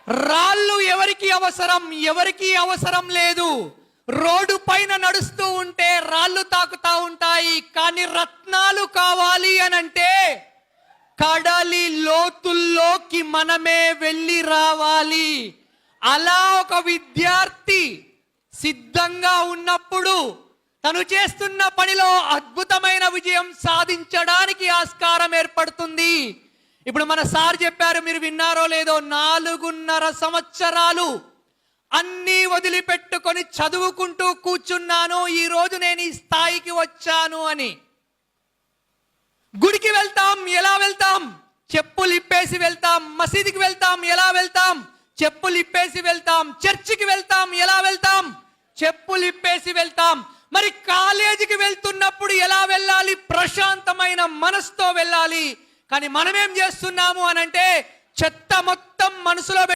రాళ్ళు ఎవరికి అవసరం? ఎవరికి అవసరం లేదు. రోడ్డు పైన నడుస్తూ ఉంటే రాళ్ళు తాకుతా ఉంటాయి. కానీ రత్నాలు కావాలి అనంటే కడలి లోతుల్లోకి మనమే వెళ్ళి రావాలి. అలా ఒక విద్యార్థి సిద్ధంగా ఉన్నప్పుడు తను చేస్తున్న పనిలో అద్భుతమైన విజయం సాధించడానికి ఆస్కారం ఏర్పడుతుంది. ఇప్పుడు మన సార్ చెప్పారు, మీరు విన్నారో లేదో, 4.5 సంవత్సరాలు అన్నీ వదిలిపెట్టుకొని చదువుకుంటూ కూర్చున్నాను, ఈ రోజు నేను ఈ స్థాయికి వచ్చాను అని. గుడికి వెళ్తాం, ఎలా వెళ్తాం? చెప్పులు ఇప్పేసి వెళ్తాం. మసీదుకి వెళ్తాం, ఎలా వెళ్తాం? చెప్పులు ఇప్పేసి వెళ్తాం. చర్చికి వెళ్తాం, ఎలా వెళ్తాం? చెప్పులు ఇప్పేసి వెళ్తాం. మరి కాలేజీకి వెళ్తున్నప్పుడు ఎలా వెళ్ళాలి? ప్రశాంతమైన మనసుతో వెళ్ళాలి. కానీ మనమేం చేస్తున్నాము అనంటే చెత్త మొత్తం మనసులో